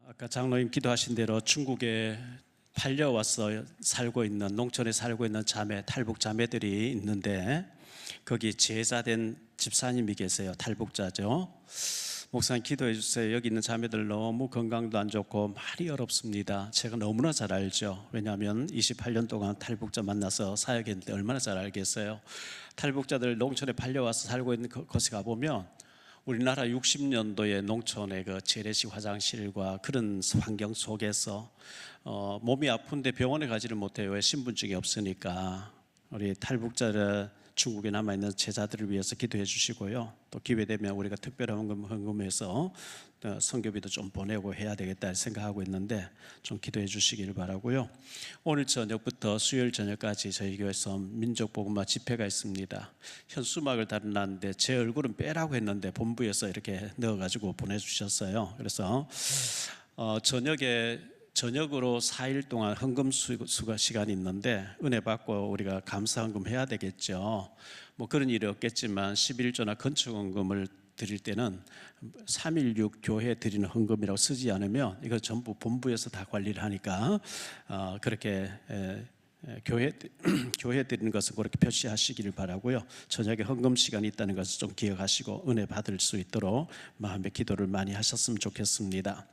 아까 장로님 기도하신 대로 중국에 팔려와서 살고 있는, 농촌에 살고 있는 자매, 탈북 자매들이 있는데 거기 제자된 집사님이 계세요. 탈북자죠. 목사님 기도해 주세요. 여기 있는 자매들 너무 건강도 안 좋고 많이 어렵습니다. 제가 너무나 잘 알죠. 왜냐하면 28년 동안 탈북자 만나서 사역했는데 얼마나 잘 알겠어요. 탈북자들 농촌에 팔려와서 살고 있는 곳에 가보면 우리나라 60년도의 농촌의 그 재래식 화장실과 그런 환경 속에서 몸이 아픈데 병원에 가지를 못해요. 왜? 신분증이 없으니까. 우리 탈북자들 중국에 남아있는 제자들을 위해서 기도해 주시고요. 또 기회되면 우리가 특별한 헌금해서 선교비도 좀 보내고 해야 되겠다 생각하고 있는데 좀 기도해 주시길 바라고요. 오늘 저녁부터 수요일 저녁까지 저희 교회에서 민족복음화 집회가 있습니다. 현수막을 달아놨는데 제 얼굴은 빼라고 했는데 본부에서 이렇게 넣어가지고 보내주셨어요. 그래서 저녁으로 4일 동안 헌금 수가 시간이 있는데 은혜 받고 우리가 감사 헌금 해야 되겠죠. 뭐 그런 일이 없겠지만 11조나 건축 헌금을 드릴 때는 316 교회 드리는 헌금이라고 쓰지 않으면 이거 전부 본부에서 다 관리를 하니까 그렇게 교회 드리는 것은 그렇게 표시하시기를 바라고요. 저녁에 헌금 시간이 있다는 것을 좀 기억하시고 은혜 받을 수 있도록 마음의 기도를 많이 하셨으면 좋겠습니다.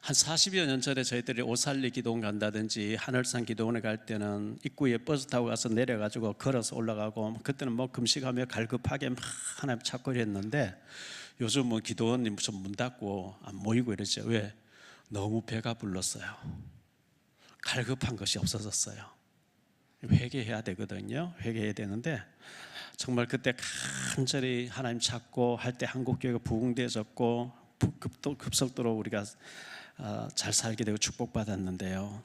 한 40여 년 전에 저희들이 오살리 기도원 간다든지 하늘산 기도원에 갈 때는 입구에 버스 타고 가서 내려가지고 걸어서 올라가고 그때는 뭐 금식하며 갈급하게 막 하나님 찾고 이랬는데 요즘은 기도원이 무슨 문 닫고 안 모이고 이러죠. 왜? 너무 배가 불렀어요. 갈급한 것이 없어졌어요. 회개해야 되거든요. 회개해야 되는데 정말 그때 간절히 하나님 찾고 할 때 한국교회가 부흥되어졌고 급속도로 우리가 잘 살게 되고 축복받았는데요.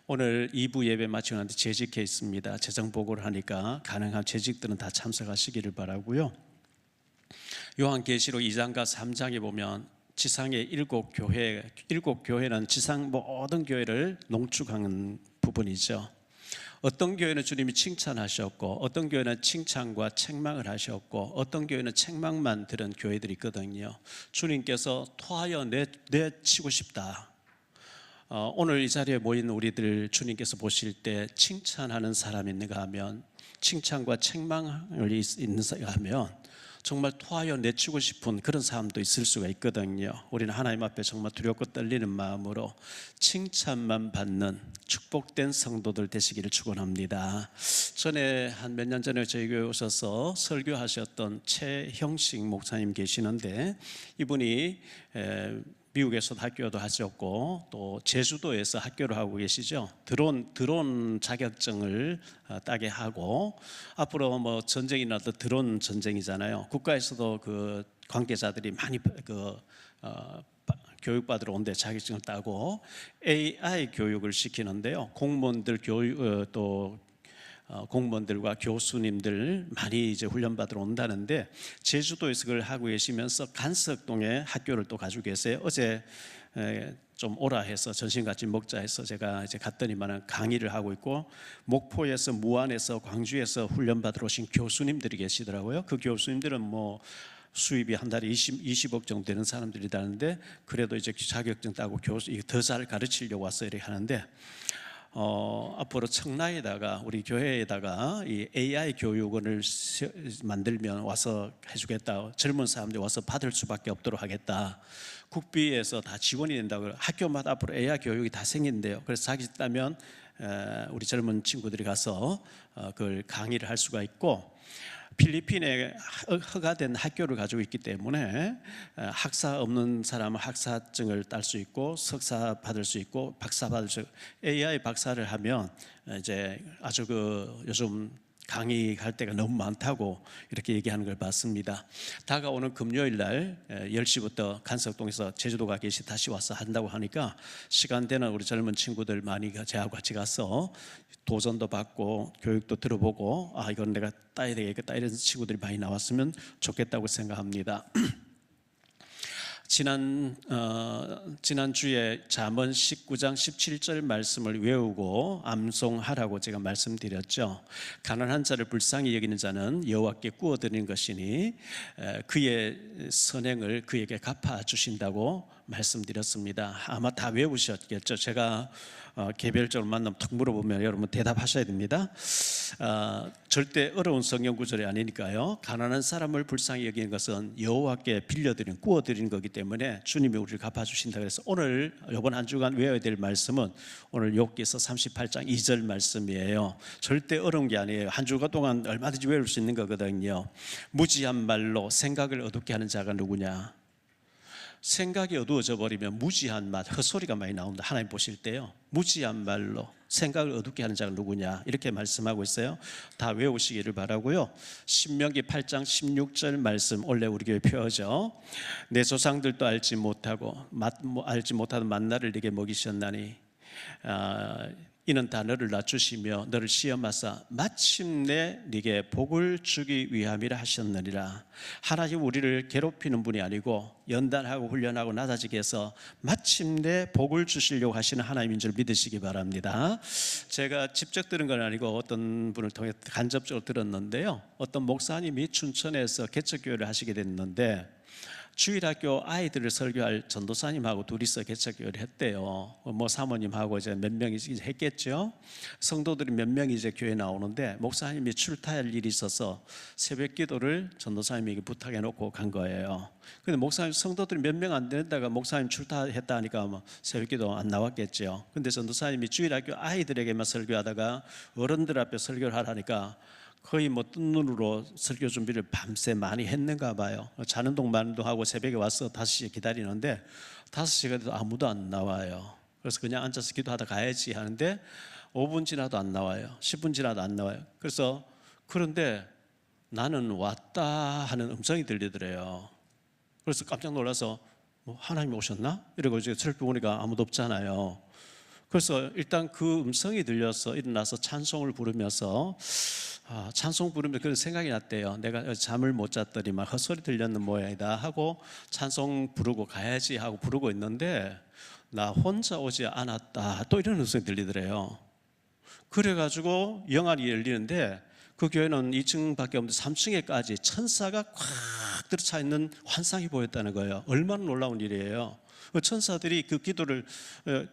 오늘 2부 예배 마치고 나는데 재직회 있습니다. 재정보고를 하니까 가능한 재직들은 다 참석하시기를 바라고요. 요한계시록 2장과 3장에 보면 지상의 7교회는 지상 모든 교회를 농축하는 부분이죠. 어떤 교회는 주님이 칭찬하셨고 어떤 교회는 칭찬과 책망을 하셨고 어떤 교회는 책망만 들은 교회들이 있거든요. 주님께서 토하여 내치고 싶다. 오늘 이 자리에 모인 우리들 주님께서 보실 때 칭찬하는 사람이 있는가 하면 칭찬과 책망을 있는가 하면 정말 토하여 내치고 싶은 그런 사람도 있을 수가 있거든요. 우리는 하나님 앞에 정말 두렵고 떨리는 마음으로 칭찬만 받는 축복된 성도들 되시기를 축원합니다. 전에 한 몇 년 전에 저희 교회에 오셔서 설교하셨던 최형식 목사님 계시는데 이분이 미국에서도 학교도 하셨고 또 제주도에서 학교를 하고 계시죠. 드론 자격증을 따게 하고 앞으로 뭐 전쟁이 나도 드론 전쟁이잖아요. 국가에서도 그 관계자들이 많이 교육받으러 온데 자격증을 따고 AI 교육을 시키는데요. 공무원들 공무원들과 교수님들 많이 이제 훈련받으러 온다는데 제주도에서 그걸 하고 계시면서 간석동에 학교를 또 가지고 계세요. 어제 좀 오라 해서 점심 같이 먹자 해서 제가 이제 갔더니만은 강의를 하고 있고 목포에서 무안에서 광주에서 훈련받으러 오신 교수님들이 계시더라고요. 그 교수님들은 뭐 수입이 한 달에 20억 정도 되는 사람들이라는데 그래도 이제 자격증 따고 더 잘 가르치려고 와서 이렇게 하는데 앞으로 청라에다가 우리 교회에다가 이 AI 교육원을 만들면 와서 해주겠다. 젊은 사람들이 와서 받을 수밖에 없도록 하겠다. 국비에서 다 지원이 된다고. 학교마다 앞으로 AI 교육이 다 생긴대요. 그래서 자기 따면 우리 젊은 친구들이 가서 그걸 강의를 할 수가 있고 필리핀에 허가된 학교를 가지고 있기 때문에 학사 없는 사람은 학사증을 딸 수 있고 석사 받을 수 있고 박사 받을 수 있고 AI 박사를 하면 이제 아주 요즘 강의할 때가 너무 많다고 이렇게 얘기하는 걸 봤습니다. 다가오는 금요일 날 10시부터 간석동에서 제주도가 계시 다시 와서 한다고 하니까 시간 되는 우리 젊은 친구들 많이 저하고 같이 가서 도전도 받고 교육도 들어보고 이건 내가 따야 되겠다 이런 친구들이 많이 나왔으면 좋겠다고 생각합니다. 지난주에 잠언 19장 17절 말씀을 외우고 암송하라고 제가 말씀드렸죠. 가난한 자를 불쌍히 여기는 자는 여호와께 구워드리는 것이니 그의 선행을 그에게 갚아주신다고 말씀드렸습니다. 아마 다 외우셨겠죠. 제가 개별적으로 만나면 툭 물어보면 여러분 대답하셔야 됩니다. 절대 어려운 성경 구절이 아니니까요. 가난한 사람을 불쌍히 여기는 것은 여호와께 빌려드린 구워드린 거기 때문에 주님이 우리를 갚아주신다. 그래서 오늘 이번 한 주간 외워야 될 말씀은 오늘 욥기서 38장 2절 말씀이에요. 절대 어려운 게 아니에요. 한 주간 동안 얼마든지 외울 수 있는 거거든요. 무지한 말로 생각을 어둡게 하는 자가 누구냐? 생각이 어두워져 버리면 무지한 말, 헛소리가 많이 나옵니다. 하나님 보실 때요. 무지한 말로 생각을 어둡게 하는 자가 누구냐 이렇게 말씀하고 있어요. 다 외우시기를 바라고요. 신명기 8장 16절 말씀 원래 우리 교회 표어죠. 내 조상들도 알지 못하던 만나를 네게 먹이셨나니 이는 다 너를 낮추시며 너를 시험하사 마침내 네게 복을 주기 위함이라 하셨느니라. 하나님 우리를 괴롭히는 분이 아니고 연단하고 훈련하고 낮아지게 해서 마침내 복을 주시려고 하시는 하나님인 줄 믿으시기 바랍니다. 제가 직접 들은 건 아니고 어떤 분을 통해 간접적으로 들었는데요. 어떤 목사님이 춘천에서 개척교회를 하시게 됐는데 주일학교 아이들을 설교할 전도사님하고 둘이서 개척교회를 했대요. 뭐 사모님하고 이제 몇 명이 했겠죠. 성도들이 몇 명이 이제 교회에 나오는데 목사님이 출타할 일이 있어서 새벽 기도를 전도사님에게 부탁해 놓고 간 거예요. 근데 목사님 성도들이 몇 명 안 되는다가 목사님 출타했다 하니까 뭐 새벽 기도 안 나왔겠죠. 근데 전도사님이 주일학교 아이들에게만 설교하다가 어른들 앞에 설교를 하라니까 거의 뭐 뜬 눈으로 설교 준비를 밤새 많이 했는가 봐요. 자는 동만도 하고 새벽에 와서 5시에 기다리는데 5시가 돼도 아무도 안 나와요. 그래서 그냥 앉아서 기도하다 가야지 하는데 5분 지나도 안 나와요. 10분 지나도 안 나와요. 그래서 그런데 나는 왔다 하는 음성이 들리더래요. 그래서 깜짝 놀라서 뭐 하나님 오셨나? 이러고 이제 살펴보니까 아무도 없잖아요. 그래서 일단 그 음성이 들려서 일어나서 찬송을 부르면서 찬송 부르면 그런 생각이 났대요. 내가 잠을 못 잤더니만 헛소리 들렸는 모양이다 하고 찬송 부르고 가야지 하고 부르고 있는데 나 혼자 오지 않았다 또 이런 음성이 들리더래요. 그래가지고 영안이 열리는데 그 교회는 2층밖에 없는데 3층에까지 천사가 꽉 들어차 있는 환상이 보였다는 거예요. 얼마나 놀라운 일이에요. 천사들이 그 기도를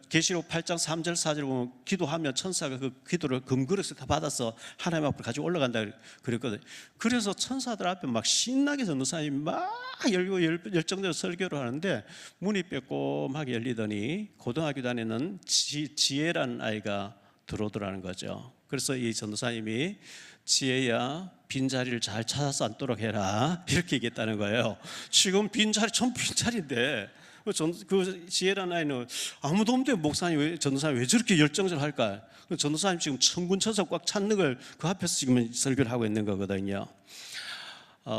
계시록 8장 3절 4절 보면 기도하면 천사가 그 기도를 금그릇에 다 받아서 하나님 앞으로 가지고 올라간다 그랬거든요. 그래서 천사들 앞에 막 신나게 전도사님이 막 열고 열정대로 설교를 하는데 문이 빼꼼하게 열리더니 고등학교 다니는 지혜라는 아이가 들어오더라는 거죠. 그래서 이 전도사님이 지혜야 빈자리를 잘 찾아서 앉도록 해라 이렇게 얘기했다는 거예요. 지금 빈자리 전부 빈자리인데 그 지혜라는 아이는 아무도 없는데 목사님 왜 전도사님 왜 저렇게 열정을 할까? 전도사님 지금 천군 천사 꽉 찾는 걸 그 앞에서 지금 설교를 하고 있는 거거든요.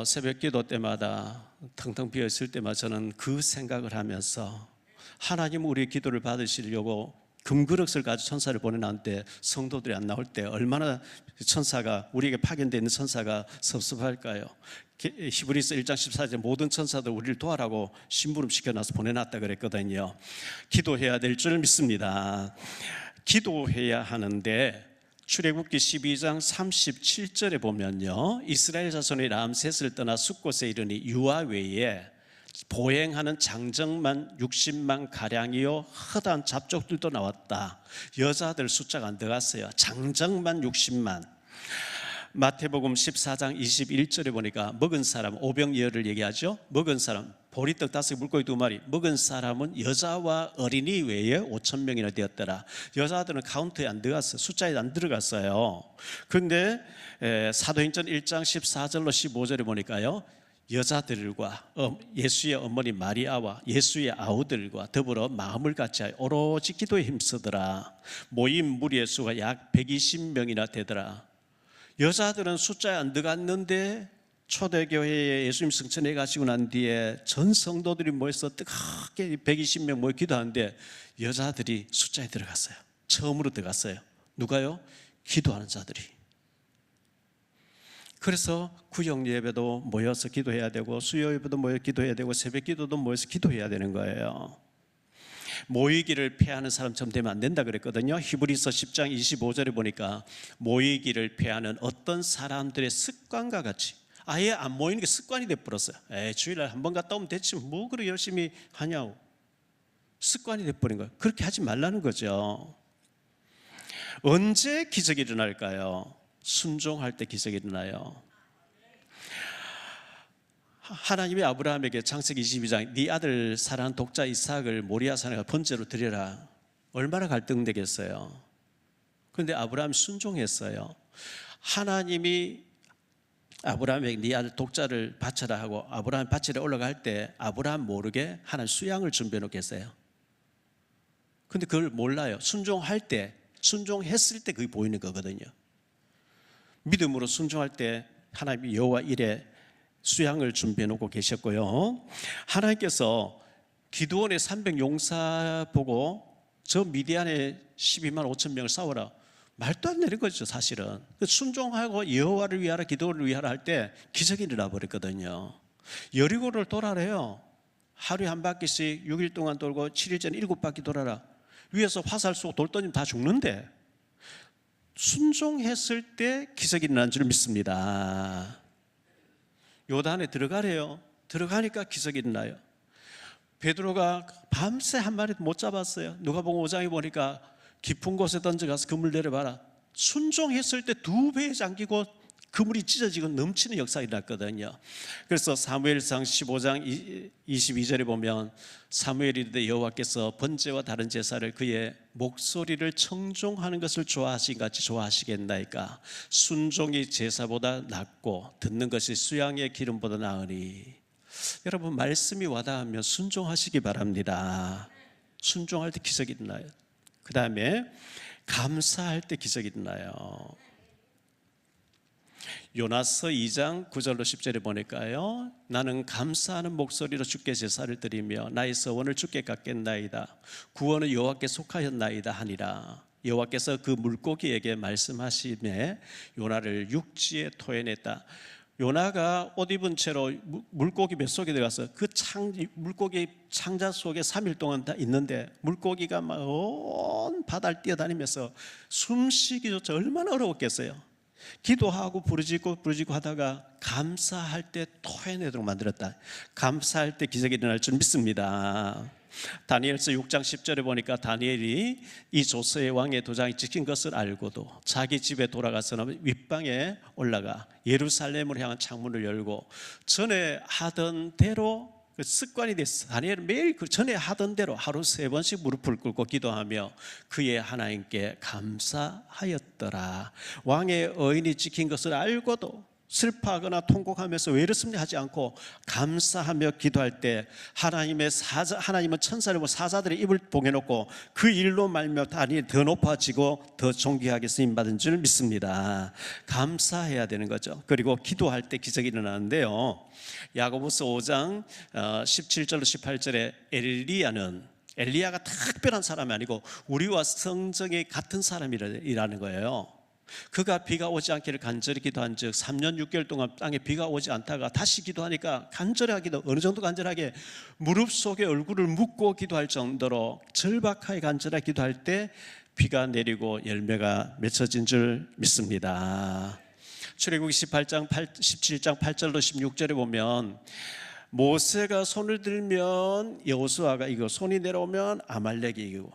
새벽 기도 때마다 텅텅 비어 있을 때마다 저는 그 생각을 하면서 하나님 우리의 기도를 받으시려고 금그릇을 가지고 천사를 보내놨는데 성도들이 안 나올 때 얼마나 천사가 우리에게 파견되어 있는 천사가 섭섭할까요? 히브리서 1장 14절 모든 천사들 우리를 도와라고 심부름 시켜놔서 보내놨다 그랬거든요. 기도해야 될 줄 믿습니다. 기도해야 하는데 출애굽기 12장 37절에 보면요, 이스라엘 자손이 람셋을 떠나 숫곳에 이르니 유아 외에 보행하는 장정만 60만 가량이요 허다한 잡족들도 나왔다. 여자들 숫자가 안 들어갔어요. 장정만 60만. 마태복음 14장 21절에 보니까 먹은 사람 오병이어를 얘기하죠. 먹은 사람 보리떡 5개 물고기 2마리 먹은 사람은 여자와 어린이 외에 5,000명이나 되었더라. 여자들은 카운트에 안 들어갔어요. 숫자에 안 들어갔어요. 그런데 사도행전 1장 14절로 15절에 보니까요, 여자들과 예수의 어머니 마리아와 예수의 아우들과 더불어 마음을 같이하여 오로지 기도에 힘쓰더라. 모인 무리의 수가 약 120명이나 되더라. 여자들은 숫자에 안 들어갔는데 초대교회에 예수님 승천해 가시고 난 뒤에 전 성도들이 모여서 뜨겁게 120명 모여 기도하는데 여자들이 숫자에 들어갔어요. 처음으로 들어갔어요. 누가요? 기도하는 자들이. 그래서 구역 예배도 모여서 기도해야 되고 수요 예배도 모여 기도해야 되고 새벽 기도도 모여서 기도해야 되는 거예요. 모이기를 패하는 사람처럼 되면 안 된다 그랬거든요. 히브리서 10장 25절에 보니까 모이기를 패하는 어떤 사람들의 습관과 같이 아예 안 모이는 게 습관이 돼버렸어요. 주일날 한 번 갔다 오면 됐지 뭐 그렇게 열심히 하냐고. 습관이 돼버린 거예요. 그렇게 하지 말라는 거죠. 언제 기적이 일어날까요? 순종할 때 기적이 일어나요. 하나님이 아브라함에게 창세기 22장 네 아들 사랑하는 독자 이삭을 모리아 산에 번제로 드려라. 얼마나 갈등되겠어요. 그런데 아브라함이 순종했어요. 하나님이 아브라함에게 네 아들 독자를 바쳐라 하고 아브라함이 바치러 올라갈 때 아브라함 모르게 하나님 수양을 준비해 놓겠어요. 그런데 그걸 몰라요. 순종할 때, 순종했을 때 그게 보이는 거거든요. 믿음으로 순종할 때 하나님이 여호와 일에 수양을 준비해 놓고 계셨고요. 하나님께서 기드온의 300 용사 보고 저 미디안에 12만 5천 명을 싸워라. 말도 안 되는 거죠, 사실은. 순종하고 여호와를 위하라, 기도를 위하라 할 때 기적이 일어나 버렸거든요. 여리고를 돌아래요. 하루에 한 바퀴씩 6일 동안 돌고 7일째는 7바퀴 돌아라. 위에서 화살 쏘고 돌 던지면 다 죽는데 순종했을 때 기적이 일어난 줄 믿습니다. 요단에 들어가래요. 들어가니까 기적이 일어나요. 베드로가 밤새 한 마리도 못 잡았어요. 누가복음 5장에 보니까 깊은 곳에 던져가서 그물 내려봐라. 순종했을 때 2배 잠기고 그물이 찢어지고 넘치는 역사가 일어났거든요. 그래서 사무엘상 15장 22절에 보면 사무엘이 이르되 여호와께서 번제와 다른 제사를 그의 목소리를 청종하는 것을 좋아하신 같이 좋아하시겠나이까. 순종이 제사보다 낫고 듣는 것이 수양의 기름보다 나으니. 여러분 말씀이 와닿으면 순종하시기 바랍니다. 순종할 때 기적이 일어나요. 그 다음에 감사할 때 기적이 일어나요. 요나서 2장 9절로 10절에 보니까요, 나는 감사하는 목소리로 주께 제사를 드리며 나의 서원을 주께 갚겠나이다. 구원은 여호와께 속하였나이다 하니라. 여호와께서 그 물고기에게 말씀하시매 요나를 육지에 토해냈다. 요나가 옷 입은 채로 물고기 뱃속에 들어가서 그 물고기 창자 속에 3일 동안 다 있는데 물고기가 막 온 바다를 뛰어다니면서 숨쉬기조차 얼마나 어려웠겠어요. 기도하고 부르짖고 하다가 감사할 때 토해내도록 만들었다. 감사할 때 기적이 일어날 줄 믿습니다. 다니엘서 6장 10절에 보니까 다니엘이 이 조서의 왕의 도장이 찍힌 것을 알고도 자기 집에 돌아가서는 윗방에 올라가 예루살렘을 향한 창문을 열고 전에 하던 대로 그 습관이 됐어. 다니엘은 매일 그 전에 하던 대로 하루 3번씩 무릎을 꿇고 기도하며 그의 하나님께 감사하였더라. 왕의 의인이 지킨 것을 알고도 슬퍼하거나 통곡하면서 왜 이렇습니까 하지 않고 감사하며 기도할 때 하나님은 천사를 사자들의 입을 봉해놓고 그 일로 말며 다니엘이 더 높아지고 더 존귀하게 쓰임받은 줄 믿습니다. 감사해야 되는 거죠. 그리고 기도할 때 기적이 일어나는데요, 야고보서 5장 17절로 18절에 엘리야가 특별한 사람이 아니고 우리와 성정이 같은 사람이라는 거예요. 그가 비가 오지 않기를 간절히 기도한 즉 3년 6개월 동안 땅에 비가 오지 않다가 다시 기도하니까 간절하기도 어느 정도 간절하게 무릎 속에 얼굴을 묻고 기도할 정도로 절박하게 간절하게 기도할 때 비가 내리고 열매가 맺혀진 줄 믿습니다. 출애굽기 17장 8절로 16절에 보면 모세가 손을 들면 여호수아가 이기고 손이 내려오면 아말렉이 이기고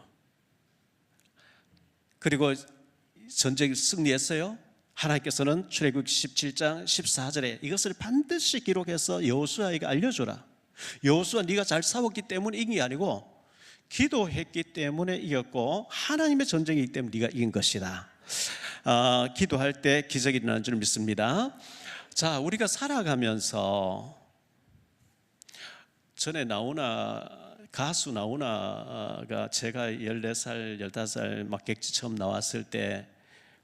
그리고 전쟁을 승리했어요. 하나님께서는 출애굽기 17장 14절에 이것을 반드시 기록해서 여호수아에게 알려줘라. 여호수아 네가 잘 싸웠기 때문에 이긴 게 아니고 기도했기 때문에 이겼고 하나님의 전쟁이기 때문에 네가 이긴 것이다. 기도할 때 기적이 일어나는 줄 믿습니다. 자, 우리가 살아가면서 전에 가수 나훈아가 제가 14살, 15살 막 객지 처음 나왔을 때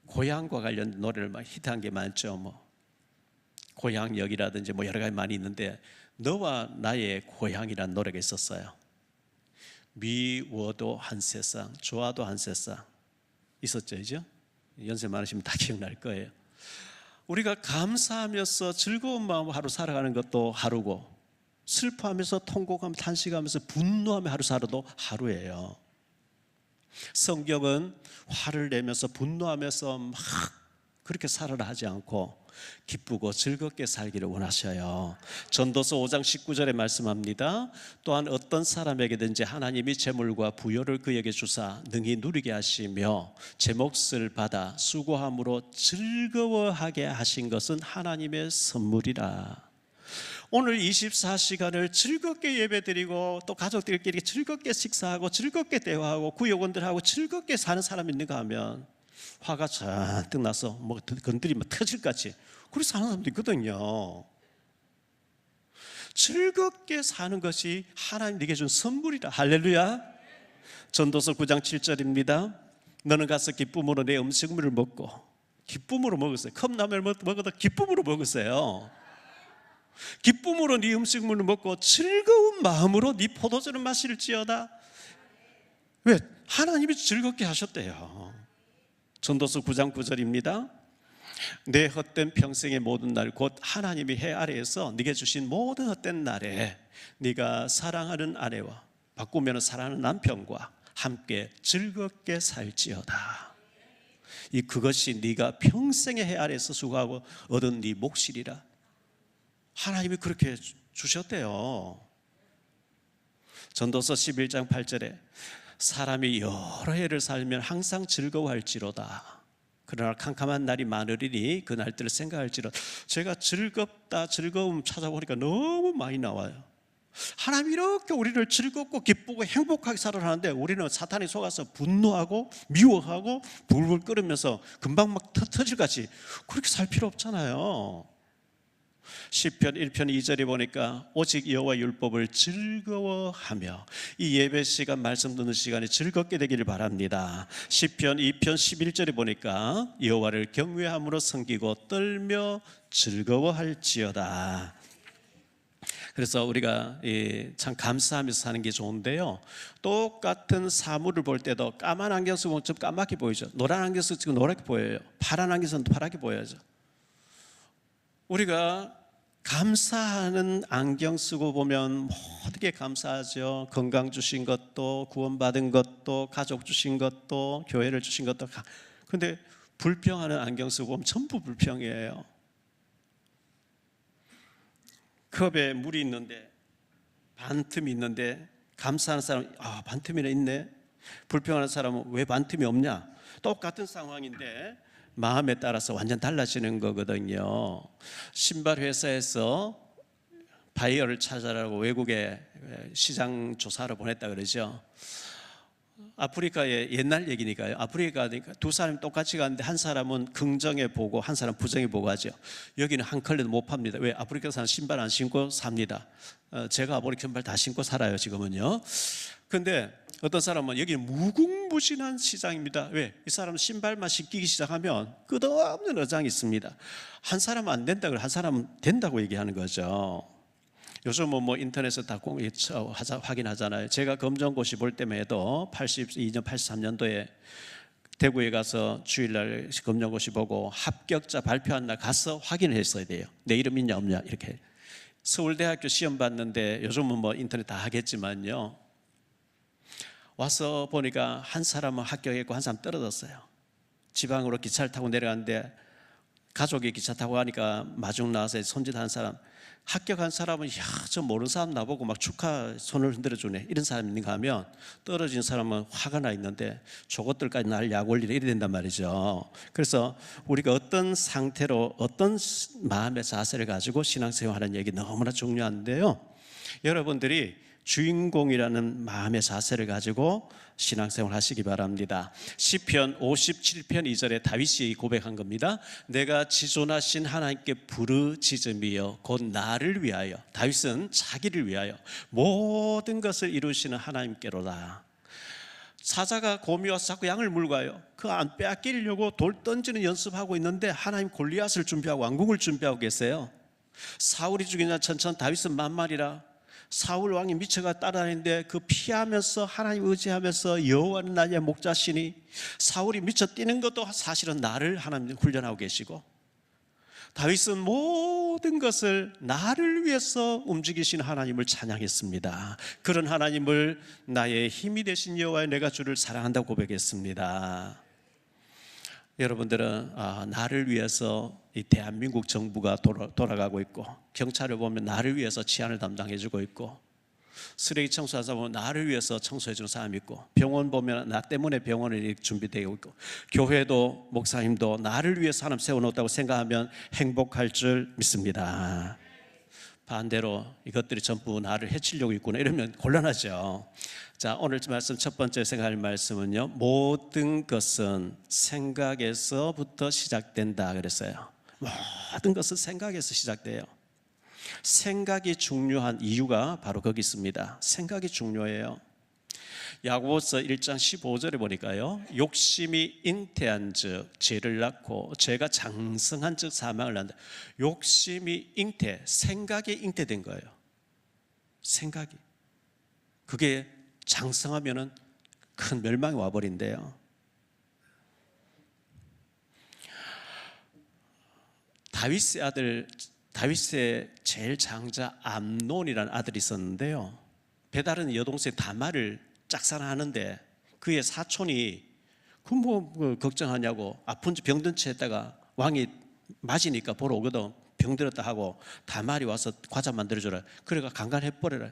고향과 관련 노래를 막 히트한 게 많죠. 뭐 고향역이라든지 뭐 여러 가지 많이 있는데 너와 나의 고향이라는 노래가 있었어요. 미워도 한 세상, 좋아도 한 세상 있었죠, 이죠? 연세 많으시면 다 기억날 거예요. 우리가 감사하면서 즐거운 마음으로 하루 살아가는 것도 하루고 슬퍼하면서 통곡하며 탄식하면서 분노하며 하루 살아도 하루예요. 성경은 화를 내면서 분노하면서 막 그렇게 살아라 하지 않고 기쁘고 즐겁게 살기를 원하셔요. 전도서 5장 19절에 말씀합니다. 또한 어떤 사람에게든지 하나님이 재물과 부요를 그에게 주사 능히 누리게 하시며 제 몫을 받아 수고함으로 즐거워하게 하신 것은 하나님의 선물이라. 오늘 24시간을 즐겁게 예배드리고 또 가족들끼리 즐겁게 식사하고 즐겁게 대화하고 구역원들하고 즐겁게 사는 사람이 있는가 하면 화가 잔뜩 나서 뭐 건드리면 터질같이 그렇게 사는 사람도 있거든요. 즐겁게 사는 것이 하나님 네게 준 선물이라. 할렐루야. 전도서 9장 7절입니다. 너는 가서 기쁨으로 내 음식물을 먹고, 기쁨으로 먹으세요. 컵라면을 먹어도 기쁨으로 먹으세요. 기쁨으로 네 음식물을 먹고 즐거운 마음으로 네 포도주를 마실지어다. 왜? 하나님이 즐겁게 하셨대요. 전도서 9장 9절입니다. 내 헛된 평생의 모든 날 곧 하나님이 해 아래에서 네게 주신 모든 헛된 날에 네가 사랑하는 아내와 바꾸면 사랑하는 남편과 함께 즐겁게 살지어다. 그것이 네가 평생의 해 아래에서 수고하고 얻은 네 몫이리라. 하나님이 그렇게 주셨대요. 전도서 11장 8절에 사람이 여러 해를 살면 항상 즐거워할지로다. 그러나 캄캄한 날이 많으리니 그 날들을 생각할지로다. 제가 즐겁다, 즐거움 찾아보니까 너무 많이 나와요. 하나님이 이렇게 우리를 즐겁고 기쁘고 행복하게 살아라 하는데 우리는 사탄이 속아서 분노하고 미워하고 불불 끓으면서 금방 막 터질같이 그렇게 살 필요 없잖아요. 시편 1편 2절에 보니까 오직 여호와 율법을 즐거워하며, 이 예배 시간 말씀 듣는 시간이 즐겁게 되기를 바랍니다. 시편 2편 11절에 보니까 여호와를 경외함으로 섬기고 떨며 즐거워할지어다. 그래서 우리가 참 감사하면서 사는 게 좋은데요, 똑같은 사물을 볼 때도 까만 안경 쓰고 좀 까맣게 보이죠. 노란 안경 쓰고 지금 노랗게 보여요. 파란 안경 쓰면 파랗게 보여야죠. 우리가 감사하는 안경 쓰고 보면 모든 게 감사하죠. 건강 주신 것도, 구원받은 것도, 가족 주신 것도, 교회를 주신 것도. 그런데 불평하는 안경 쓰고 보면 전부 불평이에요. 컵에 물이 있는데 반틈이 있는데 감사하는 사람은 반틈이나 있네. 불평하는 사람은 왜 반틈이 없냐. 똑같은 상황인데 마음에 따라서 완전 달라지는 거거든요. 신발 회사에서 바이어를 찾아라고 외국에 시장 조사를 보냈다 그러죠. 아프리카의 옛날 얘기니까요. 아프리카 두 사람이 똑같이 가는데 한 사람은 긍정에 보고 한 사람은 부정에 보고 하죠. 여기는 한 컬레도 못 팝니다. 왜? 아프리카 사람 신발 안 신고 삽니다. 제가 아프리카 신발 다 신고 살아요 지금은요. 근데 어떤 사람은 여기는 무궁무진한 시장입니다. 왜? 이 사람은 신발만 신기기 시작하면 끝없는 어장이 있습니다. 한 사람은 안 된다고 한 사람은 된다고 얘기하는 거죠. 요즘은 뭐 인터넷에 다 확인하잖아요. 제가 검정고시 볼 때만 해도 82년, 83년도에 대구에 가서 주일날 검정고시 보고 합격자 발표한 날 가서 확인을 했어야 돼요. 내 이름 있냐 없냐 이렇게. 서울대학교 시험 봤는데 요즘은 뭐 인터넷 다 하겠지만요. 와서 보니까 한 사람은 합격했고 한 사람 떨어졌어요. 지방으로 기차를 타고 내려갔는데 가족이 기차 타고 가니까 마중 나와서 손짓한 사람, 합격한 사람은 저 모르는 사람 나보고 막 축하 손을 흔들어 주네 이런 사람이 있는가 하면, 떨어진 사람은 화가 나 있는데 저것들까지 날 약 올리래 이래 된단 말이죠. 그래서 우리가 어떤 상태로 어떤 마음의 자세를 가지고 신앙생활하는 얘기 너무나 중요한데요, 여러분들이 주인공이라는 마음의 자세를 가지고 신앙생활 하시기 바랍니다. 시편 57편 2절에 다윗이 고백한 겁니다. 내가 지존하신 하나님께 부르짖음이여 곧 나를 위하여, 다윗은 자기를 위하여 모든 것을 이루시는 하나님께로다. 사자가 곰이 와서 자꾸 양을 물고 가요. 그 안 빼앗기려고 돌 던지는 연습하고 있는데 하나님 골리앗을 준비하고 왕궁을 준비하고 계세요. 사울이 죽인 자 천천, 다윗은 만만이라. 사울 왕이 미쳐가 따라다니는데 그 피하면서 하나님 의지하면서 여호와는 나의 목자시니, 사울이 미쳐 뛰는 것도 사실은 나를 하나님 훈련하고 계시고, 다윗은 모든 것을 나를 위해서 움직이신 하나님을 찬양했습니다. 그런 하나님을 나의 힘이 되신 여호와여 내가 주를 사랑한다고 고백했습니다. 여러분들은 나를 위해서 이 대한민국 정부가 돌아가고 있고, 경찰을 보면 나를 위해서 치안을 담당해주고 있고, 쓰레기 청소하다 보면 나를 위해서 청소해주는 사람이 있고, 병원 보면 나 때문에 병원이 준비되어 있고, 교회도 목사님도 나를 위해서 사람 세워놓았다고 생각하면 행복할 줄 믿습니다. 반대로 이것들이 전부 나를 해치려고 있구나 이러면 곤란하죠. 자, 오늘 말씀 첫 번째 생각할 말씀은요, 모든 것은 생각에서부터 시작된다 그랬어요. 모든 것은 생각에서 시작돼요. 생각이 중요한 이유가 바로 거기 있습니다. 생각이 중요해요. 야고보서 1장 15절에 보니까요, 욕심이 잉태한 즉 죄를 낳고 죄가 장성한 즉 사망을 낳는다. 욕심이 생각이 잉태된 거예요. 생각이. 그게 장성하면은 큰 멸망이 와버린대요. 다윗의 제일 장자 암논이라는 아들이 있었는데요, 배다른 여동생 다말을 짝사랑하는데 그의 사촌이 걱정하냐고 아픈지 병든 채 했다가 왕이 맞으니까 보러 오거든. 병들었다 하고 다말이 와서 과자 만들어줘라. 그래가 강간해버려라.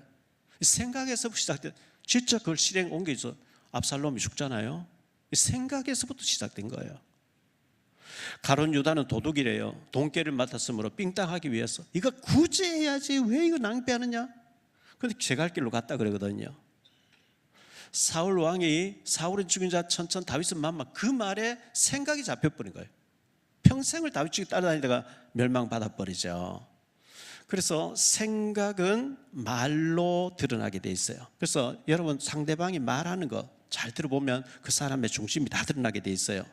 생각에서부터 시작된, 진짜 그걸 실행 옮겨서 압살롬이 죽잖아요. 생각에서부터 시작된 거예요. 가룟 유다는 도둑이래요. 돈깨를 맡았으므로 삥땅하기 위해서 이거 구제해야지 왜 이거 낭비하느냐. 그런데 제갈 길로 갔다 그러거든요. 사울 왕이 사울은 죽인 자 천천 다윗은 만만, 그 말에 생각이 잡혀버린 거예요. 평생을 다윗 죽이 따라다니다가 멸망받아버리죠. 그래서 생각은 말로 드러나게 돼 있어요. 그래서 여러분 상대방이 말하는 거 잘 들어보면 그 사람의 중심이 다 드러나게 돼 있어요.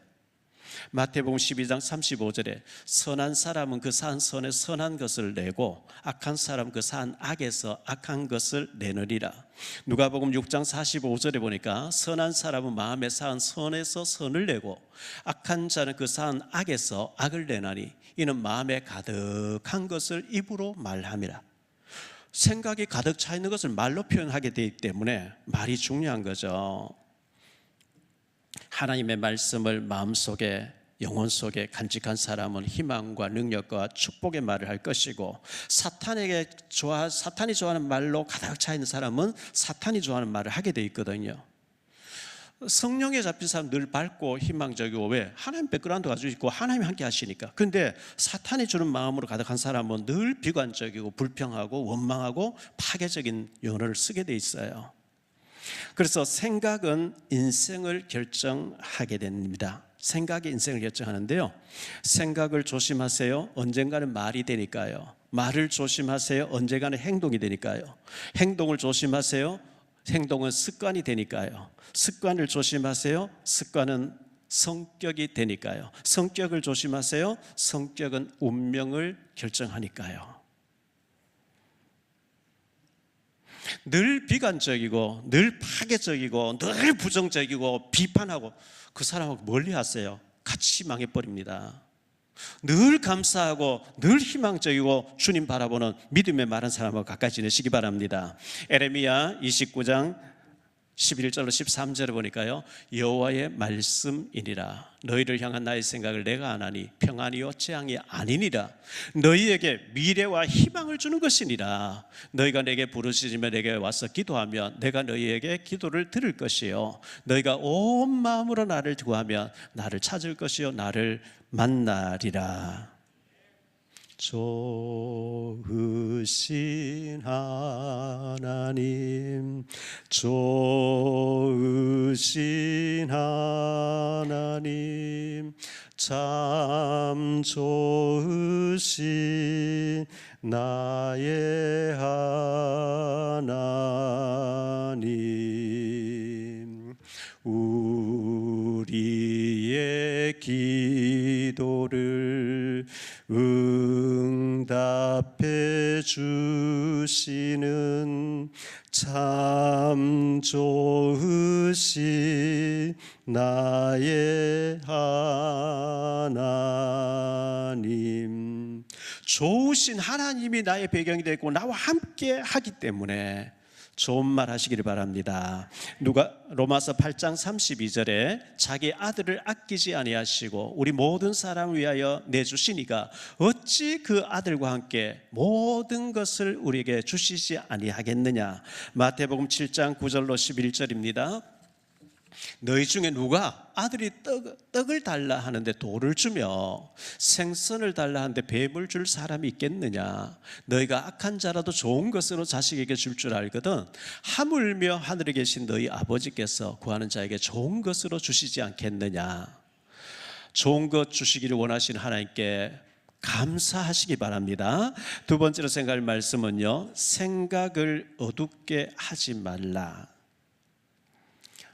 마태복음 12장 35절에 선한 사람은 그 산 선에 선한 것을 내고 악한 사람은 그 산 악에서 악한 것을 내느니라. 누가복음 6장 45절에 보니까 선한 사람은 마음에 쌓은 선에서 선을 내고 악한 자는 그 쌓은 악에서 악을 내나니 이는 마음에 가득한 것을 입으로 말함이라. 생각이 가득 차 있는 것을 말로 표현하게 되기 때문에 말이 중요한 거죠. 하나님의 말씀을 마음속에 영혼 속에 간직한 사람은 희망과 능력과 축복의 말을 할 것이고, 사탄이 좋아하는 말로 가득 차 있는 사람은 사탄이 좋아하는 말을 하게 돼 있거든요. 성령에 잡힌 사람 늘 밝고 희망적이고, 왜? 하나님 백그라운드 가지고 있고 하나님이 함께 하시니까. 그런데 사탄이 주는 마음으로 가득한 사람은 늘 비관적이고 불평하고 원망하고 파괴적인 언어를 쓰게 돼 있어요. 그래서 생각은 인생을 결정하게 됩니다. 생각이 인생을 결정하는데요, 생각을 조심하세요. 언젠가는 말이 되니까요. 말을 조심하세요. 언젠가는 행동이 되니까요. 행동을 조심하세요. 행동은 습관이 되니까요. 습관을 조심하세요. 습관은 성격이 되니까요. 성격을 조심하세요. 성격은 운명을 결정하니까요. 늘 비관적이고 늘 파괴적이고 늘 부정적이고 비판하고 그 사람하고 멀리 하세요. 같이 망해버립니다. 늘 감사하고 늘 희망적이고 주님 바라보는 믿음의 많은 사람하고 가까이 지내시기 바랍니다. 에레미야 29장 11절로 13절에 보니까요, 여호와의 말씀이니라. 너희를 향한 나의 생각을 내가 아나니 평안이요 재앙이 아니니라. 너희에게 미래와 희망을 주는 것이니라. 너희가 내게 부르짖으며 내게 와서 기도하면 내가 너희에게 기도를 들을 것이요, 너희가 온 마음으로 나를 구하면 나를 찾을 것이요 나를 만나리라. 좋으신 하나님, 좋으신 하나님, 참 좋으신 나의 하나님, 우리의 기도를 응답해 주시는 참 좋으신 나의 하나님. 좋으신 하나님이 나의 배경이 되고 나와 함께 하기 때문에 좋은 말 하시기를 바랍니다. 로마서 8장 32절에 자기 아들을 아끼지 아니하시고 우리 모든 사람을 위하여 내주시니가 어찌 그 아들과 함께 모든 것을 우리에게 주시지 아니하겠느냐. 마태복음 7장 9절로 11절입니다. 너희 중에 누가 아들이 떡을 달라 하는데 돌을 주며 생선을 달라 하는데 뱀을 줄 사람이 있겠느냐. 너희가 악한 자라도 좋은 것으로 자식에게 줄 줄 알거든 하물며 하늘에 계신 너희 아버지께서 구하는 자에게 좋은 것으로 주시지 않겠느냐. 좋은 것 주시기를 원하시는 하나님께 감사하시기 바랍니다. 두 번째로 생각할 말씀은요, 생각을 어둡게 하지 말라.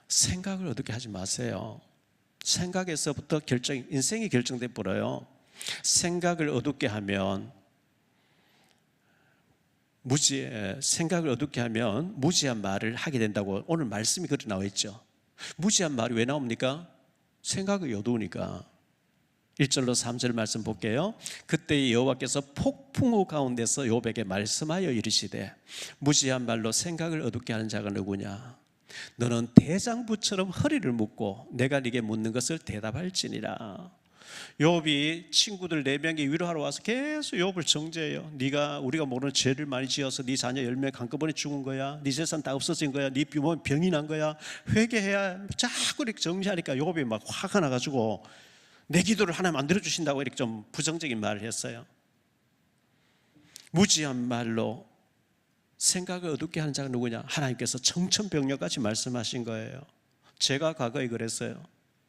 생각을 어둡게 하지 마세요. 생각에서부터 인생이 결정돼 버려요. 생각을 어둡게 하면 생각을 어둡게 하면 무지한 말을 하게 된다고 오늘 말씀이 그렇게 나와 있죠. 무지한 말이 왜 나옵니까? 생각이 어두우니까. 1절로 3절 말씀 볼게요. 그때 여호와께서 폭풍우 가운데서 욥에게 말씀하여 이르시되 무지한 말로 생각을 어둡게 하는 자가 누구냐. 너는 대장부처럼 허리를 묶고 내가 네게 묻는 것을 대답할지니라. 욥이 친구들 4명이 위로하러 와서 계속 욥을 정죄해요. 네가 우리가 모르는 죄를 많이 지어서 네 자녀 10명 한꺼번에 죽은 거야. 네 재산 다 없어진 거야. 네 부모 병이 난 거야. 회개해야. 자꾸 이렇게 정죄하니까 욥이 막 화가 나가지고 내 기도를 하나님 안 들어주신다고 이렇게 좀 부정적인 말을 했어요. 무지한 말로 생각을 어둡게 하는 자가 누구냐? 하나님께서 청천벽력같이 말씀하신 거예요. 제가 과거에 그랬어요.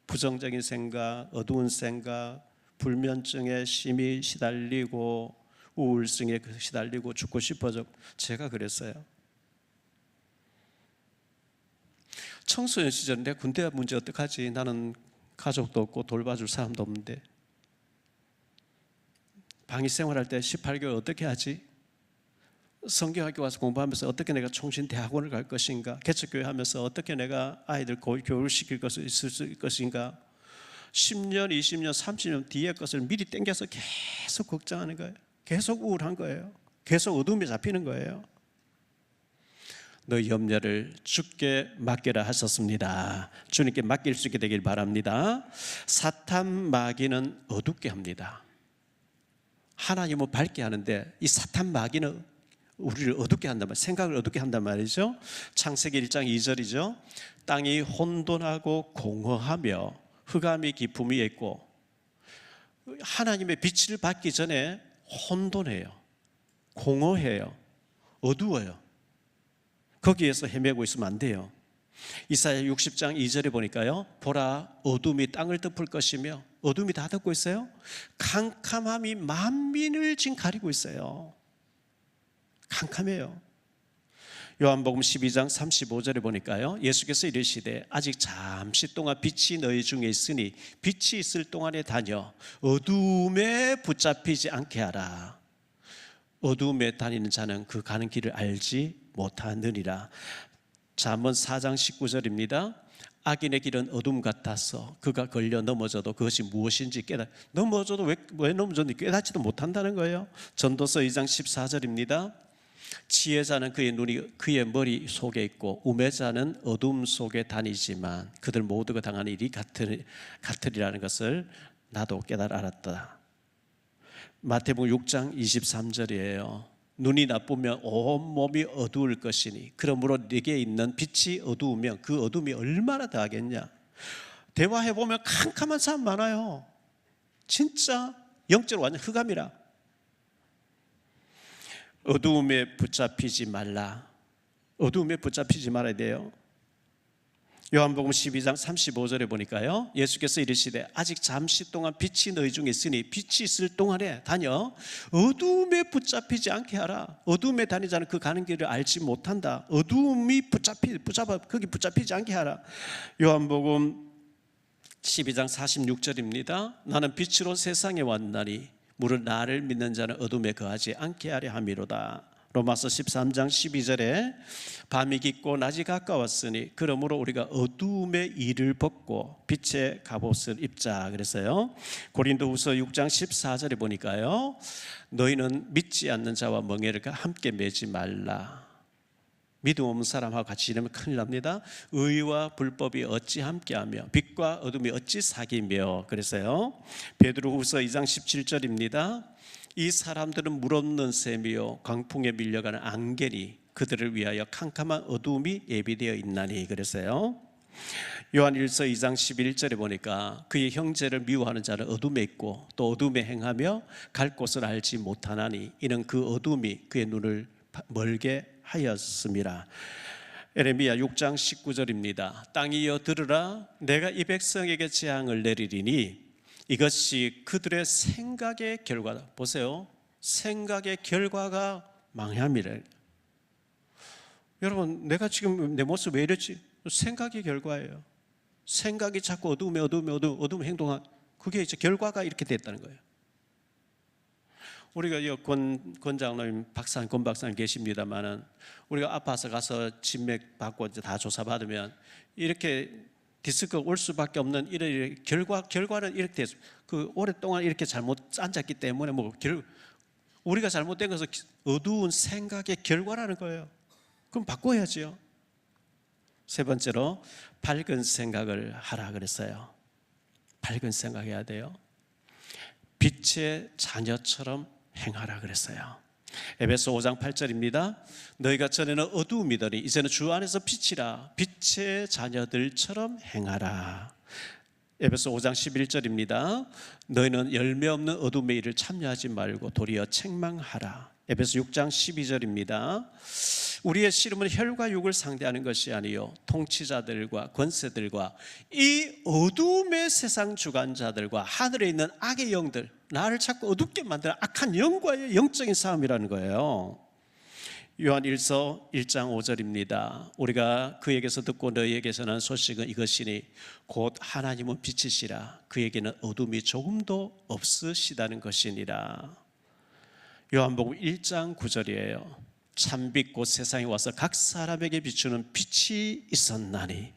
부정적인 생각, 어두운 생각, 불면증에 심히 시달리고 우울증에 시달리고 죽고 싶어져. 제가 그랬어요. 청소년 시절인데 군대 문제 어떡하지? 나는 가족도 없고 돌봐줄 사람도 없는데 방위 생활할 때 18개월 어떻게 하지? 성경학교 와서 공부하면서 어떻게 내가 총신 대학원을 갈 것인가? 개척교회 하면서 어떻게 내가 아이들 교육을 시킬 것을 있을 수 있을 것인가? 10년, 20년, 30년 뒤의 것을 미리 땡겨서 계속 걱정하는 거예요. 계속 우울한 거예요. 계속 어둠에 잡히는 거예요. 너희 염려를 주께 맡기라 하셨습니다. 주님께 맡길 수 있게 되길 바랍니다. 사탄 마귀는 어둡게 합니다. 하나님은 밝게 하는데 이 사탄 마귀는 우리를 어둡게 한단 말이에요. 생각을 어둡게 한단 말이죠. 창세기 1장 2절이죠. 땅이 혼돈하고 공허하며 흑암이 깊음이 있고, 하나님의 빛을 받기 전에 혼돈해요. 공허해요. 어두워요. 거기에서 헤매고 있으면 안 돼요. 이사야 60장 2절에 보니까요, 보라 어둠이 땅을 덮을 것이며, 어둠이 다 덮고 있어요. 캄캄함이 만민을 지금 가리고 있어요. 캄캄해요. 요한복음 12장 35절에 보니까요, 예수께서 이르시되 아직 잠시 동안 빛이 너희 중에 있으니 빛이 있을 동안에 다녀 어둠에 붙잡히지 않게 하라. 어둠에 다니는 자는 그 가는 길을 알지 못하느니라. 잠언 4장 19절입니다. 악인의 길은 어둠 같아서 그가 걸려 넘어져도 그것이 무엇인지 넘어져도 왜 넘어졌는지 깨닫지도 못한다는 거예요. 전도서 2장 14절입니다. 지혜자는 그의 눈이 그의 머리 속에 있고 우매자는 어둠 속에 다니지만 그들 모두가 당하는 일이 같으리라는 것을 나도 깨달아 알았다. 마태복음 6장 23절이에요. 눈이 나쁘면 온몸이 어두울 것이니 그러므로 네게 있는 빛이 어두우면 그 어둠이 얼마나 더하겠냐. 대화해보면 캄캄한 사람 많아요. 진짜 영적으로 완전 흑암이라. 어두움에 붙잡히지 말라. 어두움에 붙잡히지 말아야 돼요. 요한복음 12장 35절에 보니까요, 예수께서 이르시되 아직 잠시 동안 빛이 너희 중에 있으니 빛이 있을 동안에 다녀 어두움에 붙잡히지 않게 하라. 어두움에 다니자는 그 가는 길을 알지 못한다. 어두움이 거기 붙잡히지 않게 하라. 요한복음 12장 46절입니다. 나는 빛으로 세상에 왔나니 무릇 나를 믿는 자는 어둠에 거하지 않게 하려 함이로다. 로마서 13장 12절에 밤이 깊고 낮이 가까웠으니 그러므로 우리가 어두움의 일을 벗고 빛의 갑옷을 입자 그랬어요. 고린도후서 6장 14절에 보니까요, 너희는 믿지 않는 자와 멍에를 함께 매지 말라. 믿음 없는 사람하고 같이 지내면 큰일 납니다. 의와 불법이 어찌 함께하며 빛과 어둠이 어찌 사귀며. 그래서요, 베드로후서 2장 17절입니다. 이 사람들은 물 없는 샘이요 광풍에 밀려가는 안개니 그들을 위하여 캄캄한 어두움이 예비되어 있나니. 그래서요, 요한일서 2장 11절에 보니까 그의 형제를 미워하는 자는 어둠에 있고 또 어둠에 행하며 갈 곳을 알지 못하나니 이는 그 어둠이 그의 눈을 멀게 하였습니다. 에레미야 6장 19절입니다. 땅이여 들으라, 내가 이 백성에게 재앙을 내리리니 이것이 그들의 생각의 결과다. 보세요, 생각의 결과가 망함이라. 여러분, 내가 지금 내 모습 왜 이랬지? 생각의 결과예요. 생각이 자꾸 어두움에 행동한, 그게 이제 결과가 이렇게 됐다는 거예요. 우리가 권 장로님, 권 박사님 계십니다만은 우리가 아파서 가서 진맥 받고 이제 다 조사 받으면 이렇게 디스크가 올 수밖에 없는 이런 결과는 이렇게 됐어요. 그 오랫동안 이렇게 잘못 앉았기 때문에 우리가 잘못된 것은 어두운 생각의 결과라는 거예요. 그럼 바꿔야지요. 세 번째로 밝은 생각을 하라 그랬어요. 밝은 생각해야 돼요. 빛의 자녀처럼 행하라 그랬어요. 에베소 5장 8절입니다. 너희가 전에는 어두움이더니 이제는 주 안에서 빛이라, 빛의 자녀들처럼 행하라. 에베소 5장 11절입니다. 너희는 열매 없는 어둠의 일을 참여하지 말고 도리어 책망하라. 에베소 6장 12절입니다. 우리의 씨름은 혈과 육을 상대하는 것이 아니요 통치자들과 권세들과 이 어두움의 세상 주관자들과 하늘에 있는 악의 영들, 나를 자꾸 어둡게 만드는 악한 영과의 영적인 싸움이라는 거예요. 요한일서 1장 5절입니다. 우리가 그에게서 듣고 너희에게서 난 소식은 이것이니 곧 하나님은 빛이시라 그에게는 어둠이 조금도 없으시다는 것이니라. 요한복음 1장 9절이에요. 참빛 곧 세상에 와서 각 사람에게 비추는 빛이 있었나니.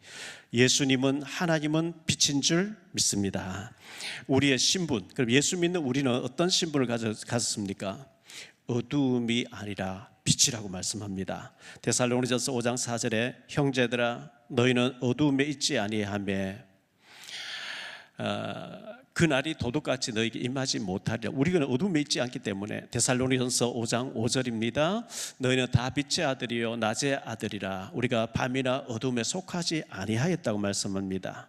예수님은, 하나님은 빛인 줄 믿습니다. 우리의 신분, 그럼 예수 믿는 우리는 어떤 신분을 가졌습니까? 어두움이 아니라 빛이라고 말씀합니다. 데살로니가서 5장 4절에 형제들아 너희는 어두움에 있지 아니하며 그날이 도둑같이 너에게 임하지 못하리라. 우리는 어둠에 있지 않기 때문에. 데살로니가서 5장 5절입니다. 너희는 다 빛의 아들이요 낮의 아들이라. 우리가 밤이나 어둠에 속하지 아니하였다고 말씀합니다.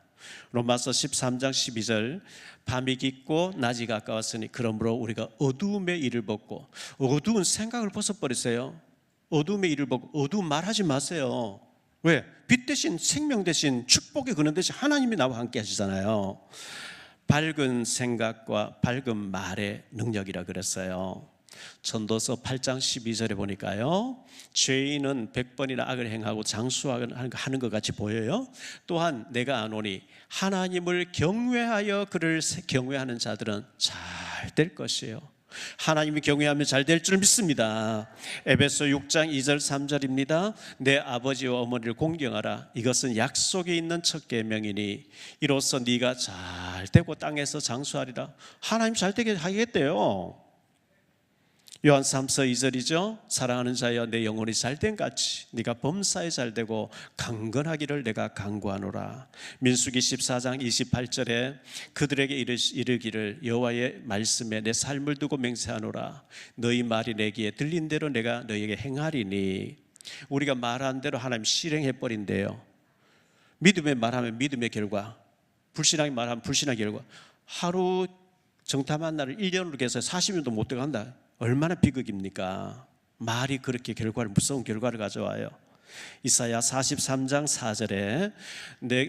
로마서 13장 12절 밤이 깊고 낮이 가까웠으니 그러므로 우리가 어두움의 일을 벗고, 어두운 생각을 벗어버리세요. 어두움의 일을 벗고, 어두운 말하지 마세요. 왜? 빛 대신, 생명 대신, 축복의 근원 대신 하나님이 나와 함께 하시잖아요. 밝은 생각과 밝은 말의 능력이라 그랬어요. 전도서 8장 12절에 보니까요, 죄인은 100번이나 악을 행하고 장수하는 것 같이 보여요. 또한 내가 아노니 하나님을 경외하여 그를 경외하는 자들은 잘 될 것이에요. 하나님이 경외하면 잘 될 줄 믿습니다. 에베소 6장 2절 3절입니다. 내 아버지와 어머니를 공경하라. 이것은 약속이 있는 첫 계명이니 이로써 네가 잘 되고 땅에서 장수하리라. 하나님 잘 되게 하겠대요. 요한 3서 2절이죠. 사랑하는 자여 내 영혼이 잘된 같이 네가 범사에 잘되고 강건하기를 내가 간구하노라. 민수기 14장 28절에 그들에게 이르기를 여호와의 말씀에 내 삶을 두고 맹세하노라. 너희 말이 내게 들린 대로 내가 너희에게 행하리니. 우리가 말한 대로 하나님 실행해버린대요. 믿음의 말하면 믿음의 결과, 불신하게 말하면 불신의 결과. 하루 정탐한 날을 1년으로 계산해 40년도 못 돼간다. 얼마나 비극입니까? 말이 그렇게 무서운 결과를 가져와요. 이사야 43장 4절에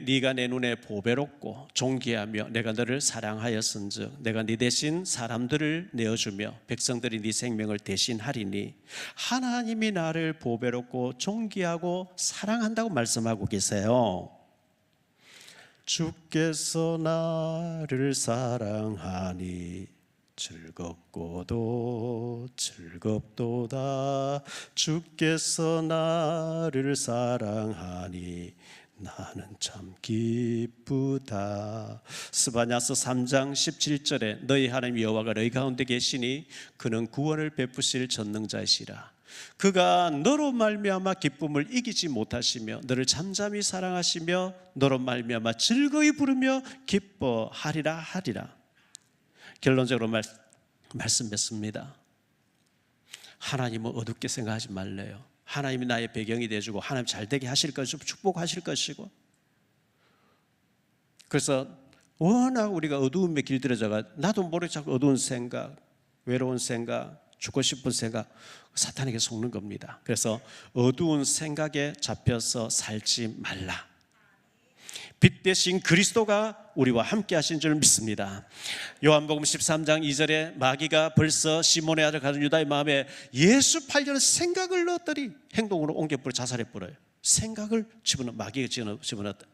네가 내 눈에 보배롭고 존귀하며 내가 너를 사랑하였은즉 내가 네 대신 사람들을 내어주며 백성들이 네 생명을 대신하리니. 하나님이 나를 보배롭고 존귀하고 사랑한다고 말씀하고 계세요. 주께서 나를 사랑하니 즐겁고도 즐겁도다. 주께서 나를 사랑하니 나는 참 기쁘다. 스바냐서 3장 17절에 너희 하나님 여호와가 너희 가운데 계시니 그는 구원을 베푸실 전능자이시라. 그가 너로 말미암아 기쁨을 이기지 못하시며 너를 잠잠히 사랑하시며 너로 말미암아 즐거이 부르며 기뻐하리라 하리라. 결론적으로 말씀 맺습니다. 하나님은 어둡게 생각하지 말래요. 하나님이 나의 배경이 되어주고 하나님 잘되게 하실 것이고 축복하실 것이고, 그래서 워낙 우리가 어두움에 길들여져가 나도 모르게 자꾸 어두운 생각, 외로운 생각, 죽고 싶은 생각, 사탄에게 속는 겁니다. 그래서 어두운 생각에 잡혀서 살지 말라. 빛 대신 그리스도가 우리와 함께 하신 줄 믿습니다. 요한복음 13장 2절에 마귀가 벌써 시몬의 아들 가룟 유다의 마음에 예수 팔려는 생각을 넣었더니 행동으로 옮겨버려 자살해버려요. 생각을 마귀가 집어넣었다.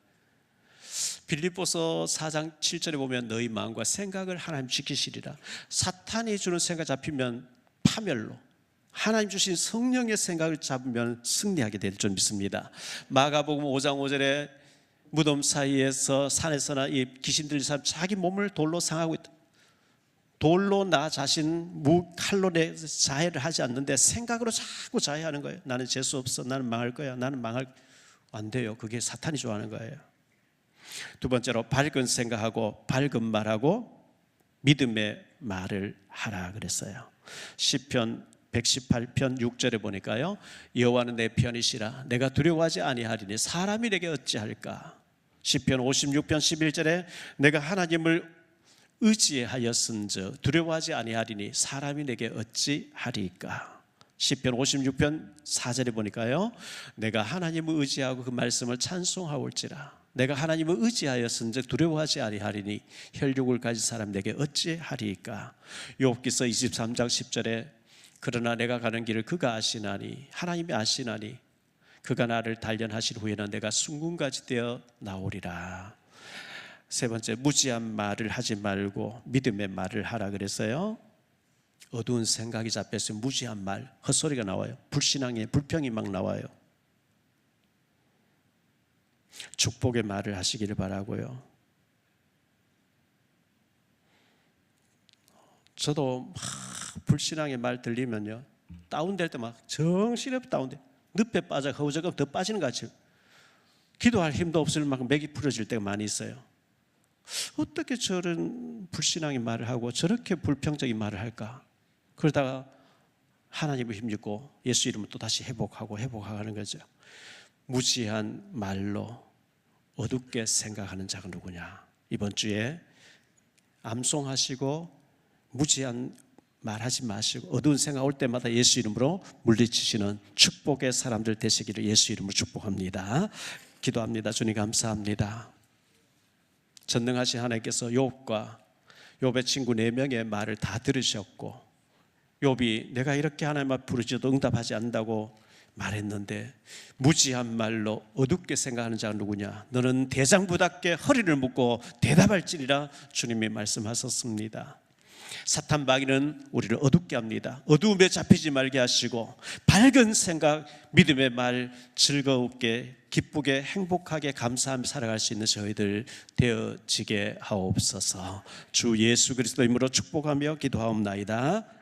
빌립보서 4장 7절에 보면 너희 마음과 생각을 하나님 지키시리라. 사탄이 주는 생각 잡히면 파멸로, 하나님 주신 성령의 생각을 잡으면 승리하게 될 줄 믿습니다. 마가복음 5장 5절에 무덤 사이에서 산에서나 이 귀신 들린 사람 자기 몸을 돌로 상하고 있다. 돌로 나 자신 칼로 내 자해를 하지 않는데 생각으로 자꾸 자해하는 거예요. 나는 재수 없어, 나는 망할 거야, 나는 안 돼요. 그게 사탄이 좋아하는 거예요. 두 번째로 밝은 생각하고 밝은 말하고 믿음의 말을 하라 그랬어요. 시편 118편 6절에 보니까요, 여호와는 내 편이시라 내가 두려워하지 아니하리니 사람이 내게 어찌할까. 시편 56편 11절에 내가 하나님을 의지하였은즉 두려워하지 아니하리니 사람이 내게 어찌하리까. 시편 56편 4절에 보니까요, 내가 하나님을 의지하고 그 말씀을 찬송하올지라 내가 하나님을 의지하였은즉 두려워하지 아니하리니 혈육을 가진 사람 내게 어찌하리까. 욥기서 23장 10절에 그러나 내가 가는 길을 그가 아시나니 하나님이 아시나니 그가 나를 단련하실 후에는 내가 순금같이 되어 나오리라. 세 번째, 무지한 말을 하지 말고 믿음의 말을 하라 그랬어요. 어두운 생각이 잡혔으면 무지한 말, 헛소리가 나와요. 불신앙의 불평이 막 나와요. 축복의 말을 하시기를 바라고요. 저도 막 불신앙의 말 들리면요, 다운될 때 막 정신없이 다운돼, 늪에 빠져 허우적금 더 빠지는 것 같이 기도할 힘도 없을 만큼 맥이 풀어질 때가 많이 있어요. 어떻게 저런 불신앙의 말을 하고 저렇게 불평적인 말을 할까? 그러다가 하나님을 힘입고 예수 이름으로 또 다시 회복하는 거죠. 무지한 말로 어둡게 생각하는 자가 누구냐? 이번 주에 암송하시고 무지한 말하지 마시고 어두운 생각 올 때마다 예수 이름으로 물리치시는 축복의 사람들 되시기를 예수 이름으로 축복합니다. 기도합니다. 주님 감사합니다. 전능하신 하나님께서 욥의 친구 4명의 말을 다 들으셨고, 욥이 내가 이렇게 하나님 앞 부르짖어도 응답하지 않는다고 말했는데 무지한 말로 어둡게 생각하는 자가 누구냐? 너는 대장부답게 허리를 묶고 대답할지니라 주님이 말씀하셨습니다. 사탄 마귀는 우리를 어둡게 합니다. 어두움에 잡히지 말게 하시고 밝은 생각, 믿음의 말, 즐겁게 기쁘게 행복하게 감사하며 살아갈 수 있는 저희들 되어지게 하옵소서. 주 예수 그리스도 이름으로 축복하며 기도하옵나이다.